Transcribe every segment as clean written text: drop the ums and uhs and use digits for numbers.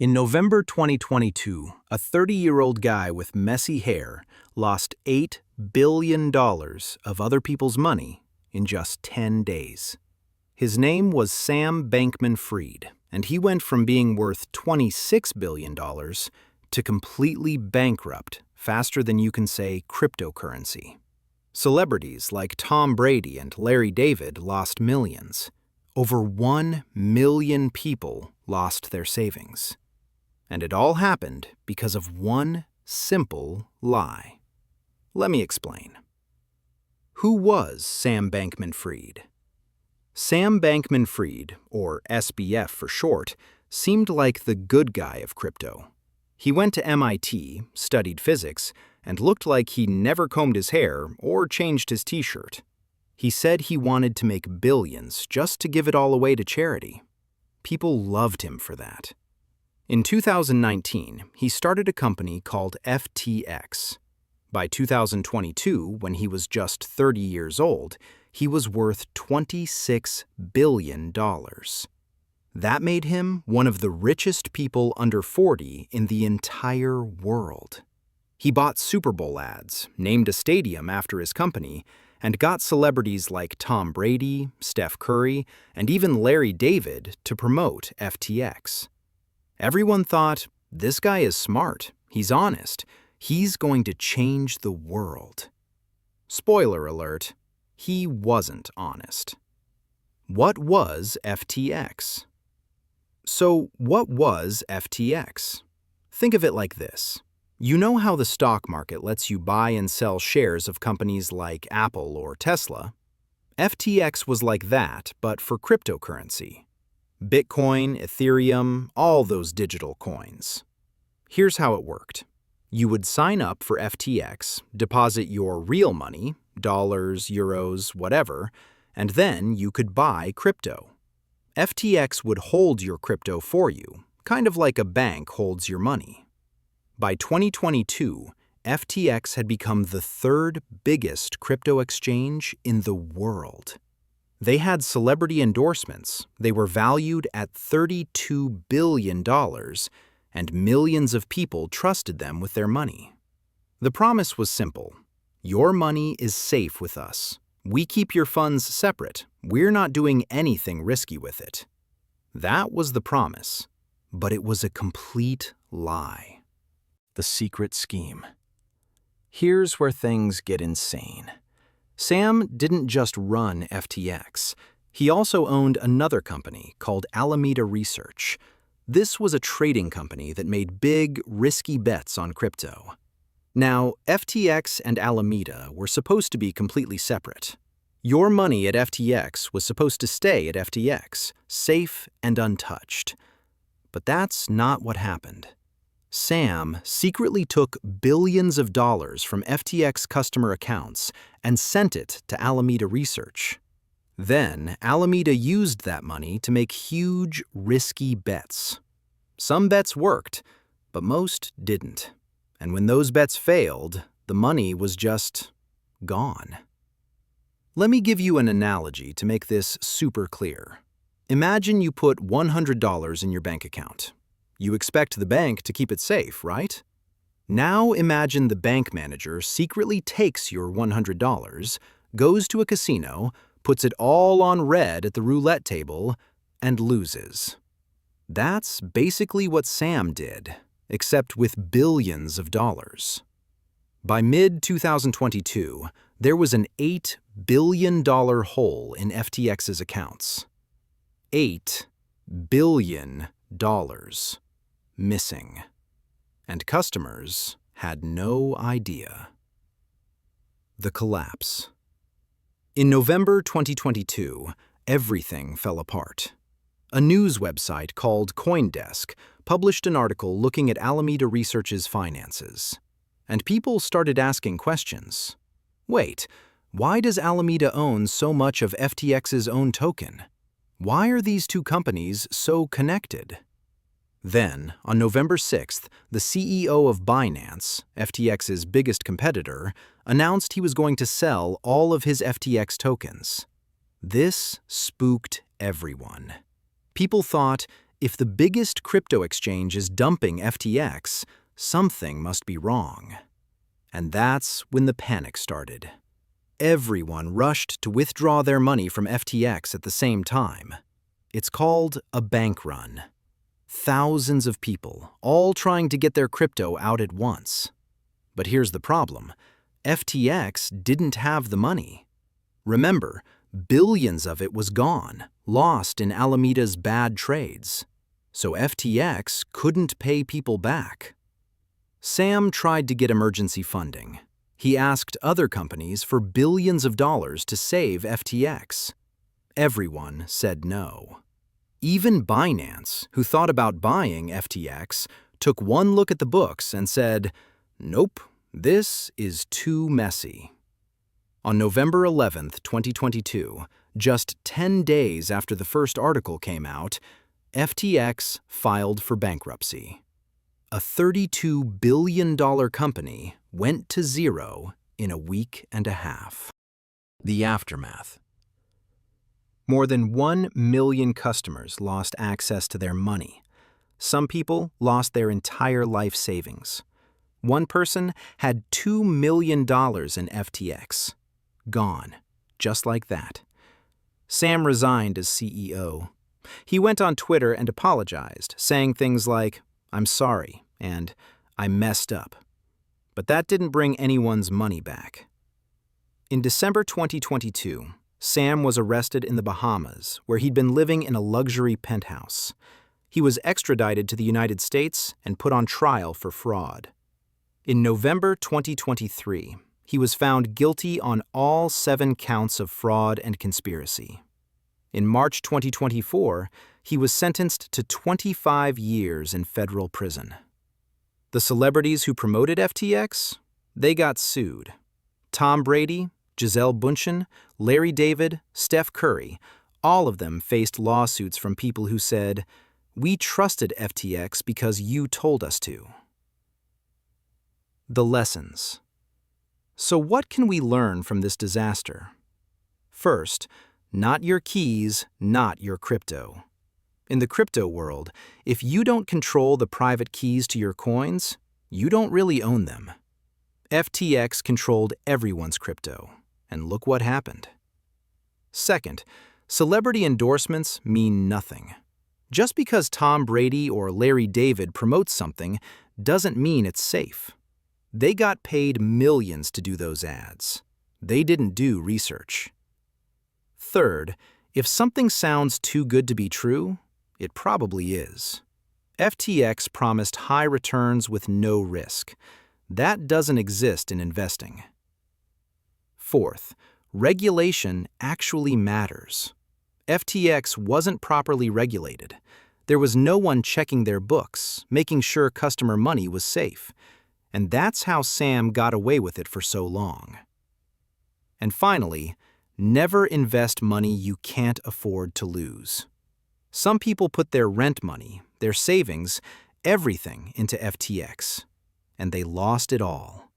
In November 2022, a 30-year-old guy with messy hair lost $8 billion of other people's money in just 10 days. His name was Sam Bankman-Fried, and he went from being worth $26 billion to completely bankrupt faster than you can say cryptocurrency. Celebrities like Tom Brady and Larry David lost millions. Over 1 million people lost their savings. And it all happened because of one simple lie. Let me explain. Who was Sam Bankman-Fried? Sam Bankman-Fried, or SBF for short, seemed like the good guy of crypto. He went to MIT, studied physics, and looked like he never combed his hair or changed his t-shirt. He said he wanted to make billions just to give it all away to charity. People loved him for that. In 2019, he started a company called FTX. By 2022, when he was just 30 years old, he was worth $26 billion. That made him one of the richest people under 40 in the entire world. He bought Super Bowl ads, named a stadium after his company, and got celebrities like Tom Brady, Steph Curry, and even Larry David to promote FTX. Everyone thought, this guy is smart, he's honest, he's going to change the world. Spoiler alert, he wasn't honest. What was FTX? So, what was FTX? Think of it like this. You know how the stock market lets you buy and sell shares of companies like Apple or Tesla? FTX was like that, but for cryptocurrency. Bitcoin, Ethereum, all those digital coins. Here's how it worked. You would sign up for FTX, deposit your real money, dollars, euros, whatever, and then you could buy crypto. FTX would hold your crypto for you, kind of like a bank holds your money. By 2022, FTX had become the third biggest crypto exchange in the world. They had celebrity endorsements, they were valued at $32 billion, and millions of people trusted them with their money. The promise was simple. Your money is safe with us. We keep your funds separate. We're not doing anything risky with it. That was the promise, but it was a complete lie. The secret scheme. Here's where things get insane. Sam didn't just run FTX. He also owned another company called Alameda Research. This was a trading company that made big, risky bets on crypto. Now, FTX and Alameda were supposed to be completely separate. Your money at FTX was supposed to stay at FTX, safe and untouched. But that's not what happened. Sam secretly took billions of dollars from FTX customer accounts and sent it to Alameda Research. Then, Alameda used that money to make huge, risky bets. Some bets worked, but most didn't. And when those bets failed, the money was just gone. Let me give you an analogy to make this super clear. Imagine you put $100 in your bank account. You expect the bank to keep it safe, right? Now imagine the bank manager secretly takes your $100, goes to a casino, puts it all on red at the roulette table, and loses. That's basically what Sam did, except with billions of dollars. By mid-2022, there was an $8 billion hole in FTX's accounts. $8 billion missing. And customers had no idea. The collapse. In November 2022, everything fell apart. A news website called CoinDesk published an article looking at Alameda Research's finances. And people started asking questions. Wait, why does Alameda own so much of FTX's own token? Why are these two companies so connected? Then, on November 6th, the CEO of Binance, FTX's biggest competitor, announced he was going to sell all of his FTX tokens. This spooked everyone. People thought, If the biggest crypto exchange is dumping FTX, something must be wrong. And that's when the panic started. Everyone rushed to withdraw their money from FTX at the same time. It's called a bank run. Thousands of people, all trying to get their crypto out at once. But here's the problem. FTX didn't have the money. Remember, billions of it was gone, lost in Alameda's bad trades. So FTX couldn't pay people back. Sam tried to get emergency funding. He asked other companies for billions of dollars to save FTX. Everyone said no. Even Binance, who thought about buying FTX, took one look at the books and said, "Nope, this is too messy." On November 11, 2022, just 10 days after the first article came out, FTX filed for bankruptcy. A $32 billion company went to zero in a week and a half. The aftermath. More than 1 million customers lost access to their money. Some people lost their entire life savings. One person had $2 million in FTX. Gone, just like that. Sam resigned as CEO. He went on Twitter and apologized, saying things like, "I'm sorry," and "I messed up." But that didn't bring anyone's money back. In December 2022, Sam was arrested in the Bahamas, where he'd been living in a luxury penthouse. He was extradited to the United States and put on trial for fraud. In November 2023, he was found guilty on all 7 counts of fraud and conspiracy. In March 2024, he was sentenced to 25 years in federal prison. The celebrities who promoted FTX? They got sued. Tom Brady, Gisele Bündchen, Larry David, Steph Curry, all of them faced lawsuits from people who said, "We trusted FTX because you told us to." The lessons. So what can we learn from this disaster? First, not your keys, not your crypto. In the crypto world, if you don't control the private keys to your coins, you don't really own them. FTX controlled everyone's crypto, and look what happened. Second, celebrity endorsements mean nothing. Just because Tom Brady or Larry David promotes something doesn't mean it's safe. They got paid millions to do those ads. They didn't do research. Third, if something sounds too good to be true, it probably is. FTX promised high returns with no risk. That doesn't exist in investing. Fourth, regulation actually matters. FTX wasn't properly regulated. There was no one checking their books, making sure customer money was safe. And that's how Sam got away with it for so long. And finally, never invest money you can't afford to lose. Some people put their rent money, their savings, everything into FTX, and they lost it all.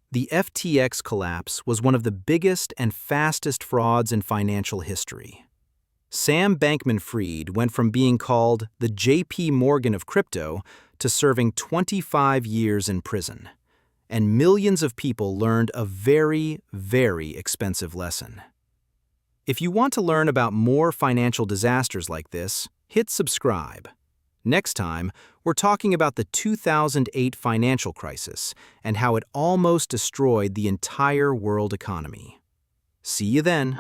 The FTX collapse was one of the biggest and fastest frauds in financial history. Sam Bankman-Fried went from being called the J.P. Morgan of crypto to serving 25 years in prison. And millions of people learned a very, very expensive lesson. If you want to learn about more financial disasters like this, hit subscribe. Next time, we're talking about the 2008 financial crisis and how it almost destroyed the entire world economy. See you then.